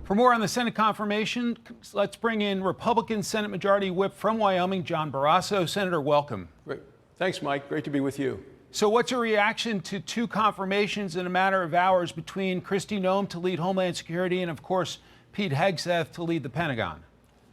For more on the Senate confirmation, let's bring in Republican Senate Majority Whip from Wyoming, John Barrasso. Senator, welcome. Great. Thanks, Mike. Great to be with you. So what's your reaction to two confirmations in a matter of hours between Kristi Noem to lead Homeland Security and, of course, Pete Hegseth to lead the Pentagon?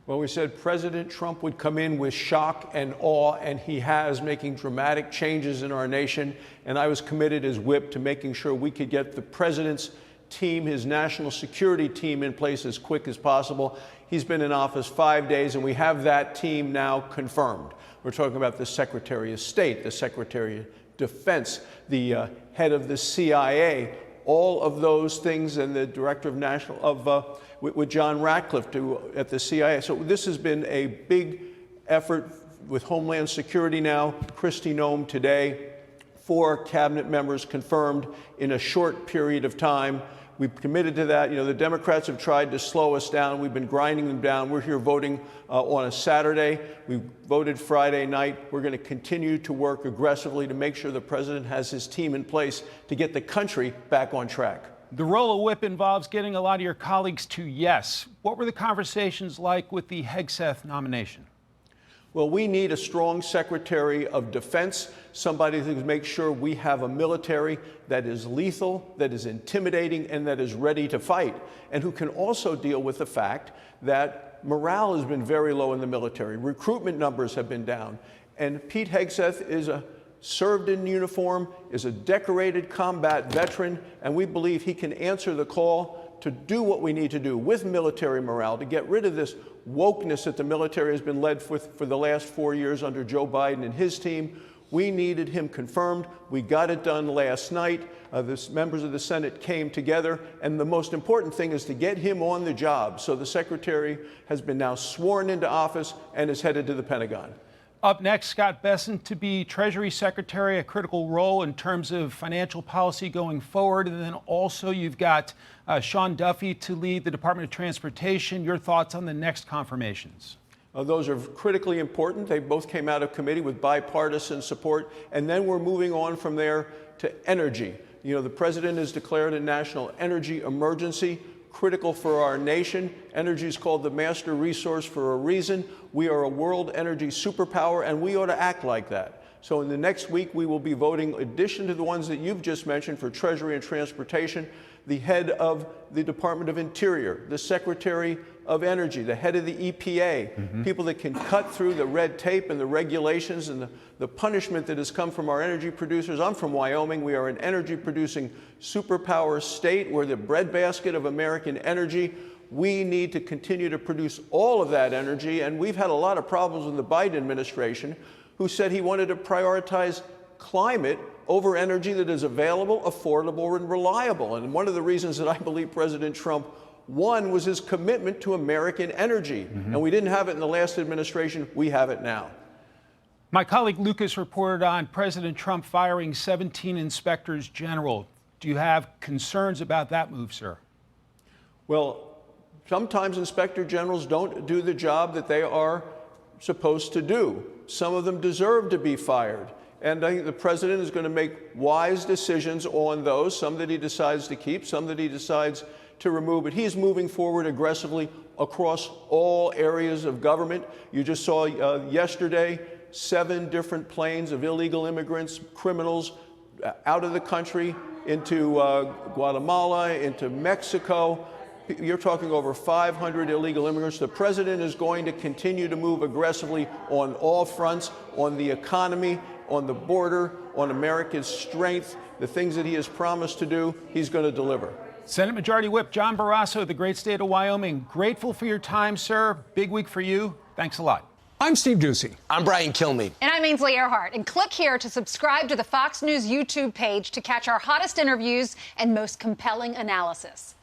Well, we said President Trump would come in with shock and awe, and he has, making dramatic changes in our nation. And I was committed as whip to making sure we could get the president's team, his national security team, in place as quick as possible. He's been in office 5 days, and we have that team now confirmed. We're talking about the Secretary of State, the Secretary of Defense, the head of the CIA, all of those things, and the director of national with John Ratcliffe at the CIA. So this has been a big effort with Homeland Security now. Kristi Noem today, 4 cabinet members confirmed in a short period of time. We've committed to that. You know, the Democrats have tried to slow us down. We've been grinding them down. We're here voting on a Saturday. We voted Friday night. We're going to continue to work aggressively to make sure the president has his team in place to get the country back on track. The role of whip involves getting a lot of your colleagues to yes. What were the conversations like with the Hegseth nomination? Well, we need a strong Secretary of Defense, somebody who can make sure we have a military that is lethal, that is intimidating, and that is ready to fight, and who can also deal with the fact that morale has been very low in the military. Recruitment numbers have been down. And Pete Hegseth is served in uniform, is a decorated combat veteran, and we believe he can answer the call to do what we need to do with military morale, to get rid of this wokeness that the military has been led with for the last 4 years under Joe Biden and his team. We needed him confirmed. We got it done last night. The members of the Senate came together, and the most important thing is to get him on the job. So the Secretary has been now sworn into office and is headed to the Pentagon. Up next, Scott Bessent to be Treasury Secretary, a critical role in terms of financial policy going forward. And then also you've got Sean Duffy to lead the Department of Transportation. Your thoughts on the next confirmations? Those are critically important. They both came out of committee with bipartisan support. And then we're moving on from there to energy. You know, the president has declared a national energy emergency, critical for our nation. Energy is called the master resource for a reason. We are a world energy superpower, and we ought to act like that. So in the next week, we will be voting, in addition to the ones that you've just mentioned for Treasury and Transportation, the head of the Department of Interior, the Secretary of Energy, the head of the EPA, people that can cut through the red tape and the regulations and the punishment that has come from our energy producers. I'm from Wyoming. We are an energy-producing superpower state. We're the breadbasket of American energy. We need to continue to produce all of that energy, and we've had a lot of problems with the Biden administration, who said he wanted to prioritize climate over energy that is available, affordable, and reliable. And one of the reasons that I believe President Trump won was his commitment to American energy. And we didn't have it in the last administration. We have it now. My colleague Lucas reported on President Trump firing 17 inspectors general. Do you have concerns about that move, sir? Well, sometimes inspector generals don't do the job that they are supposed to do. Some of them deserve to be fired. And I think the president is going to make wise decisions on those, some that he decides to keep, some that he decides to remove. But he's moving forward aggressively across all areas of government. You just saw yesterday 7 different planes of illegal immigrants, criminals, out of the country into Guatemala, into Mexico. You're talking over 500 illegal immigrants. The president is going to continue to move aggressively on all fronts, on the economy, on the border, on America's strength. The things that he has promised to do, he's going to deliver. Senate Majority Whip John Barrasso, the great state of Wyoming. Grateful for your time, sir. Big week for you. Thanks a lot. I'm Steve Ducey. I'm Brian Kilmeade. And I'm Ainsley Earhart. And click here to subscribe to the Fox News YouTube page to catch our hottest interviews and most compelling analysis.